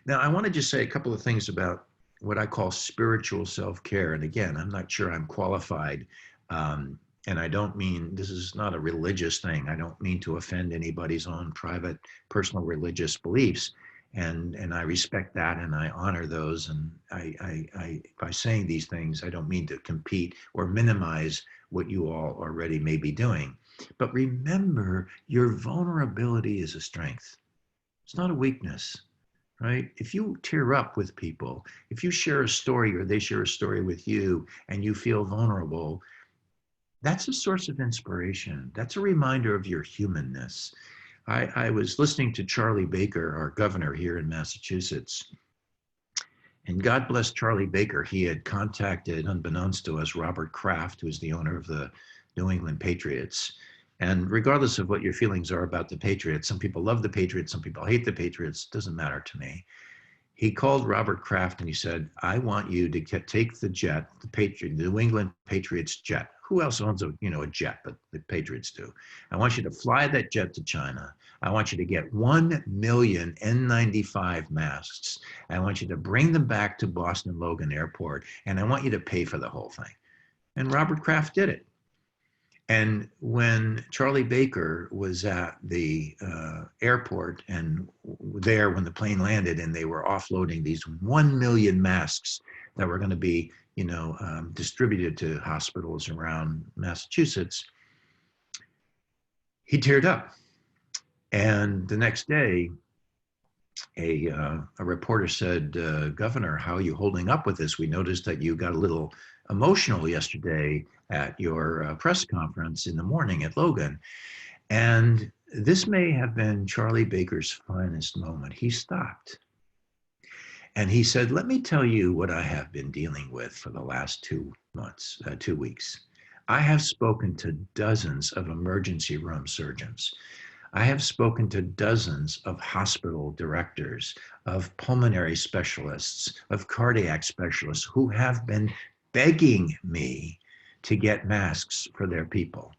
Now, I want to just say a couple of things about what I call spiritual self-care. And again, I'm not sure I'm qualified. And I don't mean, this is not a religious thing. I don't mean to offend anybody's own private, personal religious beliefs. And I respect that and I honor those. And I by saying these things, I don't mean to compete or minimize what you all already may be doing. But remember, your vulnerability is a strength. It's not a weakness, right? If you tear up with people, if you share a story or they share a story with you and you feel vulnerable, that's a source of inspiration. That's a reminder of your humanness. I was listening to Charlie Baker, our governor here in Massachusetts, and God bless Charlie Baker. He had contacted, unbeknownst to us, Robert Kraft, who's the owner of the New England Patriots. And regardless of what your feelings are about the Patriots, some people love the Patriots, some people hate the Patriots, doesn't matter to me. he called Robert Kraft and he said, I want you to take the jet, the New England Patriots jet. Who else owns a jet, but the Patriots do. I want you to fly that jet to China. I want you to get 1 million N95 masks. I want you to bring them back to Boston Logan Airport, and I want you to pay for the whole thing. And Robert Kraft did it. And when Charlie Baker was at the airport and there when the plane landed and they were offloading these 1 million masks that were going to be, distributed to hospitals around Massachusetts, he teared up. And the next day, a reporter said, Governor, how are you holding up with this? We noticed that you got a little emotional yesterday at your press conference in the morning at Logan. And this may have been Charlie Baker's finest moment. He stopped. And he said, let me tell you what I have been dealing with for the last 2 weeks. I have spoken to dozens of emergency room surgeons. I have spoken to dozens of hospital directors, of pulmonary specialists, of cardiac specialists who have been begging me to get masks for their people.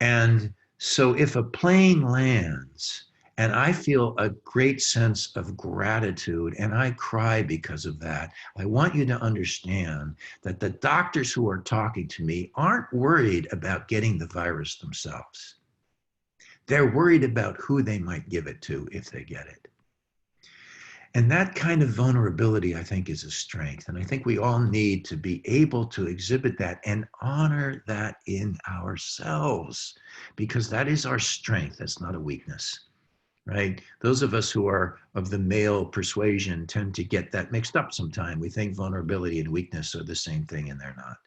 And so if a plane lands and I feel a great sense of gratitude and I cry because of that, I want you to understand that the doctors who are talking to me aren't worried about getting the virus themselves. They're worried about who they might give it to if they get it. And that kind of vulnerability, I think, is a strength. And I think we all need to be able to exhibit that and honor that in ourselves, because that is our strength. That's not a weakness, right? Those of us who are of the male persuasion tend to get that mixed up sometime. We think vulnerability and weakness are the same thing, and they're not.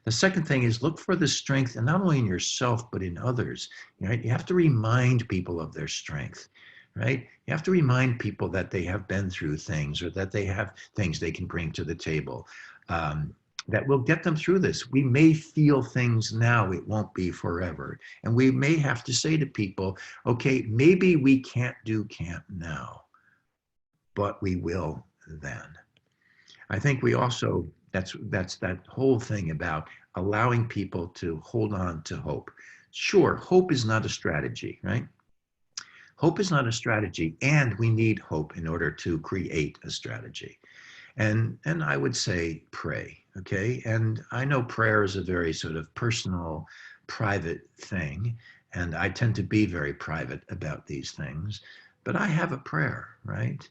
The second thing is look for the strength, and not only in yourself, but in others. Right? You have to remind people of their strength. Right? You have to remind people that they have been through things or that they have things they can bring to the table that will get them through this. We may feel things now, it won't be forever. And we may have to say to people, okay, maybe we can't do camp now, but we will then. I think we also, that's that whole thing about allowing people to hold on to hope. Sure, hope is not a strategy, right? Hope is not a strategy, and we need hope in order to create a strategy. And I would say pray, okay? And I know prayer is a very sort of personal, private thing, and I tend to be very private about these things, but I have a prayer, right?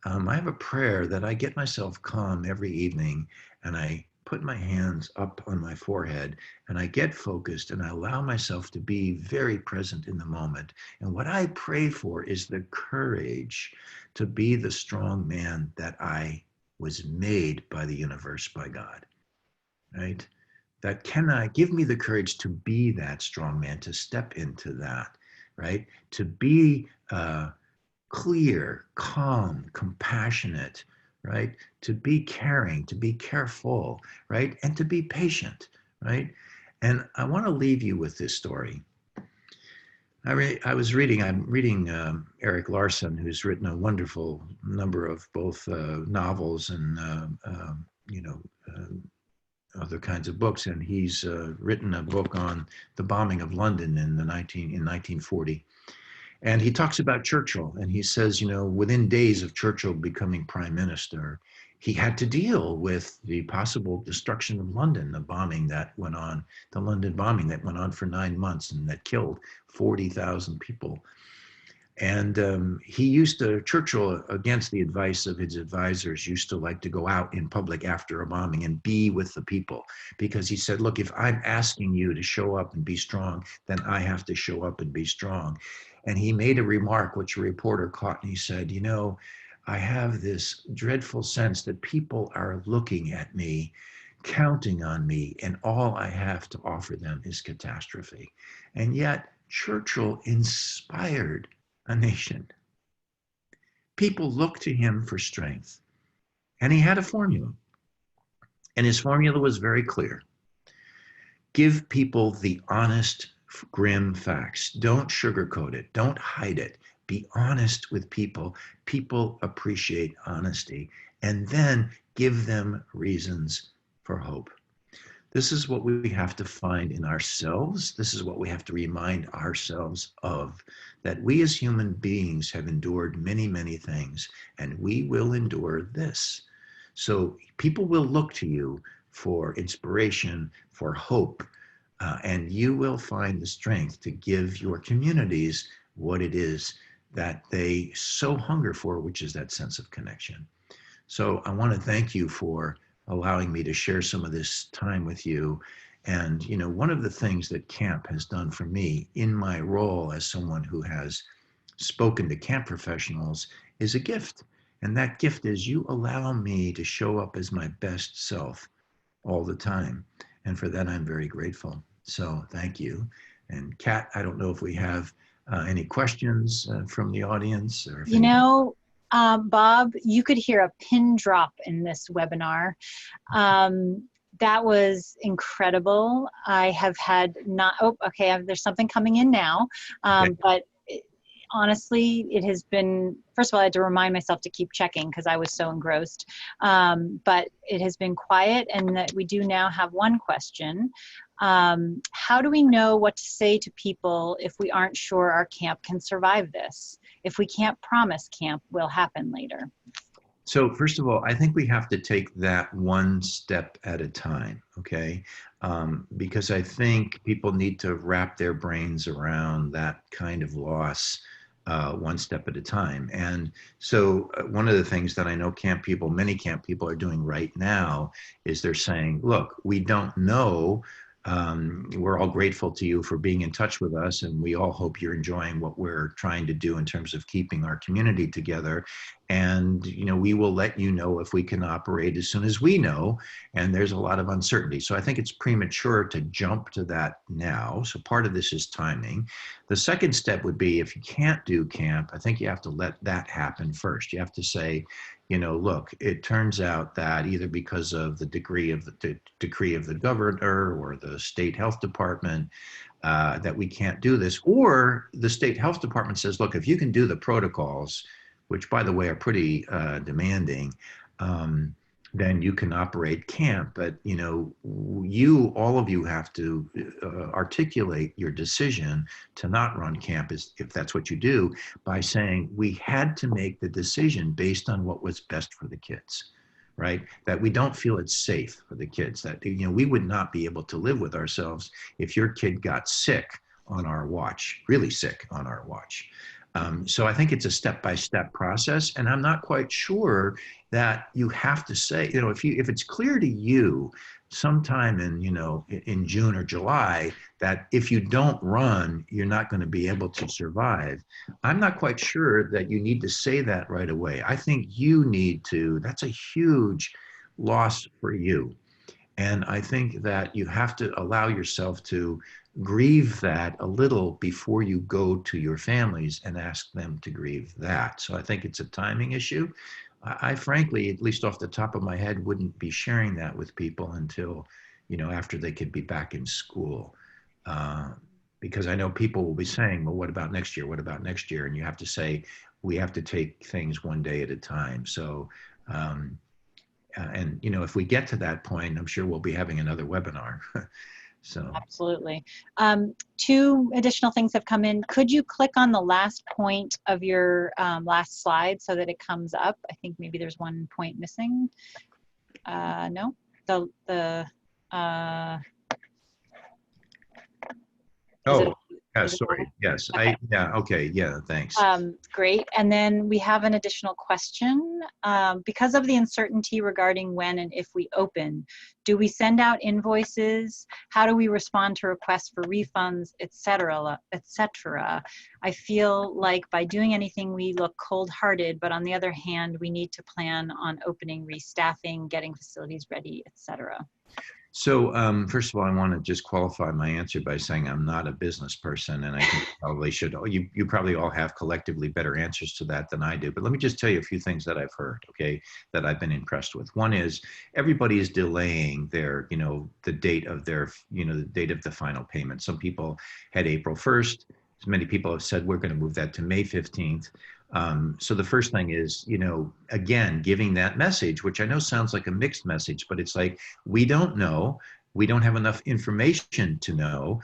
I have a prayer that I get myself calm every evening, and I put my hands up on my forehead and I get focused and I allow myself to be very present in the moment. And what I pray for is the courage to be the strong man that I was made by the universe, by God, right? That give me the courage to be that strong man, to step into that, right? To be clear, calm, compassionate, right? To be caring, to be careful, right? And to be patient, right? And I want to leave you with this story. I'm reading Eric Larson, who's written a wonderful number of both novels and, other kinds of books. And he's written a book on the bombing of London in 1940. And he talks about Churchill, and he says, within days of Churchill becoming prime minister, he had to deal with the possible destruction of London, the London bombing that went on for 9 months and that killed 40,000 people. And Churchill, against the advice of his advisors, used to like to go out in public after a bombing and be with the people, because he said, look, if I'm asking you to show up and be strong, then I have to show up and be strong. And he made a remark which a reporter caught, and he said, I have this dreadful sense that people are looking at me, counting on me, and all I have to offer them is catastrophe. And yet Churchill inspired a nation. People looked to him for strength, and he had a formula. And his formula was very clear. Give people the honest, grim facts. Don't sugarcoat it. Don't hide it. Be honest with people. People appreciate honesty. And then give them reasons for hope. This is what we have to find in ourselves. This is what we have to remind ourselves of, that we as human beings have endured many, many things, and we will endure this. So people will look to you for inspiration, for hope, and you will find the strength to give your communities what it is that they so hunger for, which is that sense of connection. So I want to thank you for allowing me to share some of this time with you. And, you know, one of the things that camp has done for me in my role as someone who has spoken to camp professionals is a gift. And that gift is you allow me to show up as my best self all the time. And for that, I'm very grateful. So thank you. And Kat, I don't know if we have any questions from the audience, or if You know, Bob, you could hear a pin drop in this webinar. That was incredible. I have had not, oh, okay, there's something coming in now. But honestly, it has been, first of all, I had to remind myself to keep checking because I was so engrossed. But it has been quiet, and that we do now have one question. How do we know what to say to people if we aren't sure our camp can survive this? If we can't promise camp will happen later? So first of all, I think we have to take that one step at a time, okay? Because I think people need to wrap their brains around that kind of loss one step at a time. And so one of the things that I know camp people, many camp people are doing right now is they're saying, look, we don't know. We're all grateful to you for being in touch with us, and we all hope you're enjoying what we're trying to do in terms of keeping our community together. And, you know, we will let you know if we can operate as soon as we know, and there's a lot of uncertainty. So I think it's premature to jump to that now. So part of this is timing. The second step would be, if you can't do camp, I think you have to let that happen first. You have to say, you know, look, it turns out that either because of the decree of the governor or the state health department, that we can't do this, or the state health department says, look, if you can do the protocols, which by the way are pretty demanding, then you can operate camp. But, you know, all of you have to articulate your decision to not run camp, if that's what you do, by saying we had to make the decision based on what was best for the kids, right? That we don't feel it's safe for the kids, that, you know, we would not be able to live with ourselves if your kid got sick on our watch, really sick on our watch. So I think it's a step-by-step process, and I'm not quite sure that you have to say, you know, if it's clear to you sometime in, you know, in June or July, that if you don't run, you're not going to be able to survive. I'm not quite sure that you need to say that right away. I think you need to, that's a huge loss for you. And I think that you have to allow yourself to grieve that a little before you go to your families and ask them to grieve that. So I think it's a timing issue. I frankly, at least off the top of my head, wouldn't be sharing that with people until, you know, after they could be back in school. Because I know people will be saying, well, what about next year? What about next year? And you have to say, we have to take things one day at a time. So, and, you know, if we get to that point, I'm sure we'll be having another webinar. So Absolutely. Two additional things have come in. Could you click on the last point of your last slide so that it comes up? I think maybe there's one point missing. No, oh, yeah, sorry. Yes. Okay. Okay. Yeah. Thanks. Great. And then we have an additional question. Because of the uncertainty regarding when and if we open, do we send out invoices? How do we respond to requests for refunds, etc., etc.? I feel like by doing anything, we look cold-hearted, but on the other hand, we need to plan on opening, restaffing, getting facilities ready, etc. So first of all, I want to just qualify my answer by saying I'm not a business person, and I think probably should. You probably all have collectively better answers to that than I do. But let me just tell you a few things that I've heard, okay, that I've been impressed with. One is everybody is delaying their, you know, the date of their, you know, the date of the final payment. Some people had April 1st. as many people have said, we're going to move that to May 15th. So the first thing is, again, giving that message, which I know sounds like a mixed message, but it's like, we don't know. We don't have enough information to know.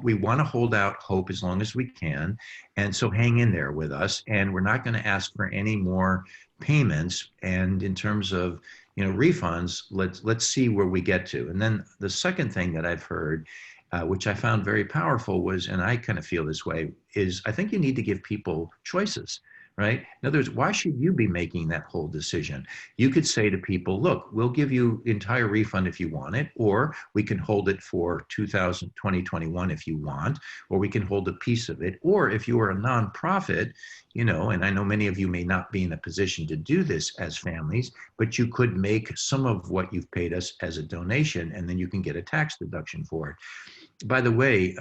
We want to hold out hope as long as we can. And so hang in there with us. And we're not going to ask for any more payments. And in terms of, refunds, let's see where we get to. And then the second thing that I've heard, which I found very powerful was, and I kind of feel this way, is I think you need to give people choices. Right? In other words, why should you be making that whole decision? You could say to people, look, we'll give you entire refund if you want it, or we can hold it for 2021 if you want, or we can hold a piece of it. Or if you are a nonprofit, and I know many of you may not be in a position to do this as families, but you could make some of what you've paid us as a donation, and then you can get a tax deduction for it. By the way,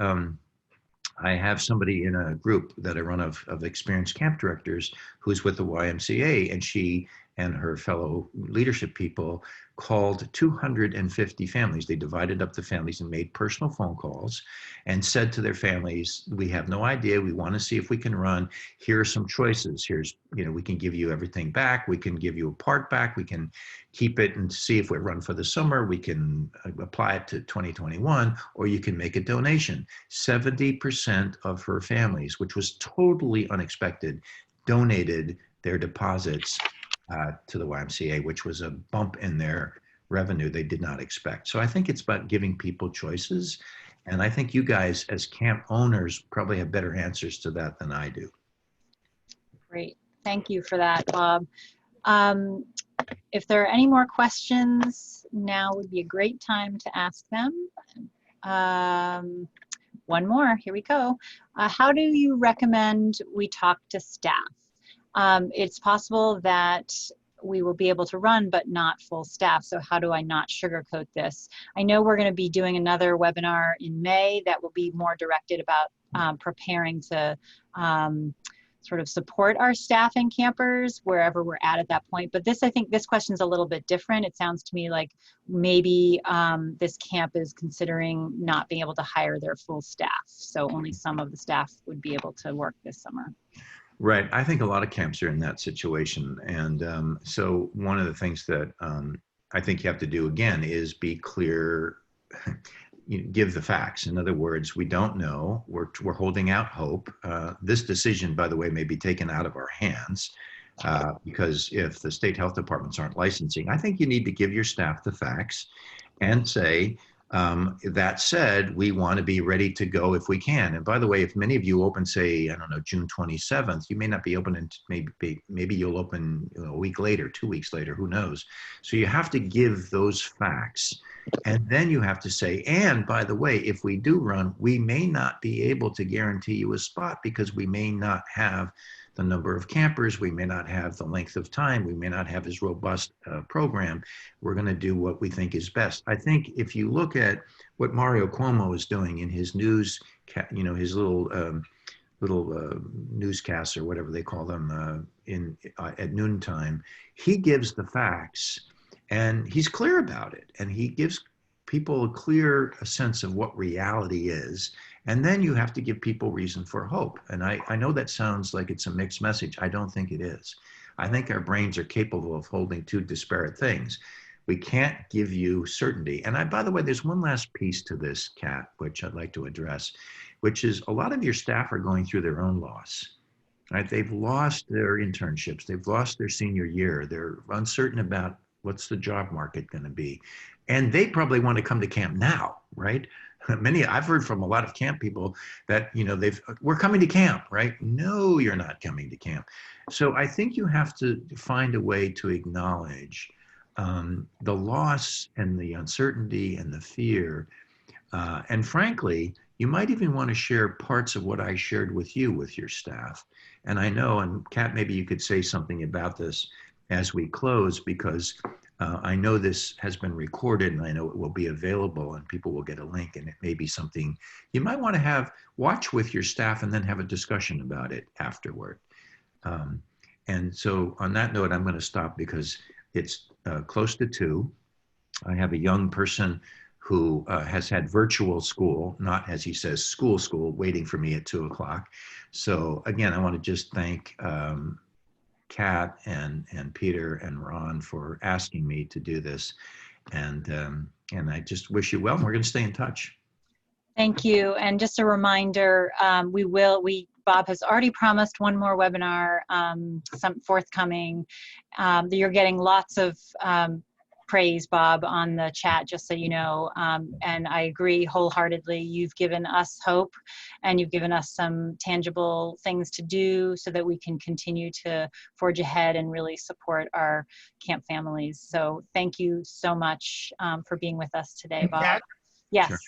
I have somebody in a group that I run of experienced camp directors who's with the YMCA, and she and her fellow leadership people called 250 families. They divided up the families and made personal phone calls and said to their families, we have no idea. We want to see if we can run. Here are some choices. Here's, we can give you everything back. We can give you a part back. We can keep it and see if we run for the summer. We can apply it to 2021, or you can make a donation. 70% of her families, which was totally unexpected, donated their deposits to the YMCA, which was a bump in their revenue they did not expect. So I think it's about giving people choices. And I think you guys as camp owners probably have better answers to that than I do. Great. Thank you for that, Bob. If there are any more questions, now would be a great time to ask them. One more, here we go. How do you recommend we talk to staff? It's possible that we will be able to run, but not full staff. So how do I not sugarcoat this? I know we're going to be doing another webinar in May that will be more directed about preparing to sort of support our staff and campers wherever we're at that point. But I think this question is a little bit different. It sounds to me like maybe this camp is considering not being able to hire their full staff. So only some of the staff would be able to work this summer. Right. I think a lot of camps are in that situation. And so one of the things that I think you have to do again is be clear, give the facts. In other words, we don't know. We're holding out hope. This decision, by the way, may be taken out of our hands because if the state health departments aren't licensing, I think you need to give your staff the facts and say, that said, we want to be ready to go if we can. And by the way, if many of you open, say, I don't know, June 27th, you may not be open, and maybe you'll open a week later, 2 weeks later, who knows? So you have to give those facts. And then you have to say, and by the way, if we do run, we may not be able to guarantee you a spot because we may not have the number of campers, we may not have the length of time, we may not have as robust program. We're going to do what we think is best. I think if you look at what Mario Cuomo is doing in his news, his little newscasts or whatever they call them at noontime, he gives the facts and he's clear about it, and he gives people a clear sense of what reality is. And then you have to give people reason for hope. And I know that sounds like it's a mixed message. I don't think it is. I think our brains are capable of holding two disparate things. We can't give you certainty. And by the way, there's one last piece to this, Kat, which I'd like to address, which is a lot of your staff are going through their own loss. Right? They've lost their internships. They've lost their senior year. They're uncertain about what's the job market going to be. And they probably want to come to camp now, right? I've heard from a lot of camp people that, we're coming to camp, right? No, you're not coming to camp. So I think you have to find a way to acknowledge the loss and the uncertainty and the fear. And frankly, you might even want to share parts of what I shared with you with your staff. And I know, and Kat, maybe you could say something about this as we close, because I know this has been recorded and I know it will be available and people will get a link, and it may be something you might want to watch with your staff and then have a discussion about it afterward. And so on that note, I'm going to stop because it's close to 2. I have a young person who has had virtual school, not, as he says, school, waiting for me at 2 o'clock. So again, I want to just thank Kat and Peter and Ron for asking me to do this. And I just wish you well, and we're going to stay in touch. Thank you. And just a reminder, Bob has already promised one more webinar, some forthcoming. You're getting lots of praise, Bob, on the chat, just so you know. And I agree wholeheartedly. You've given us hope, and you've given us some tangible things to do so that we can continue to forge ahead and really support our camp families. So thank you so much for being with us today, Bob. Kat? Yes. Sure.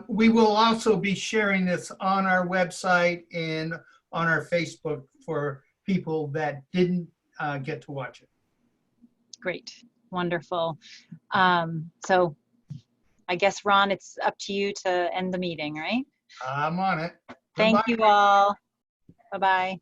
We will also be sharing this on our website and on our Facebook for people that didn't get to watch it. Great. Wonderful. So I guess, Ron, it's up to you to end the meeting, right? I'm on it. Thank Goodbye. you all. Bye-bye.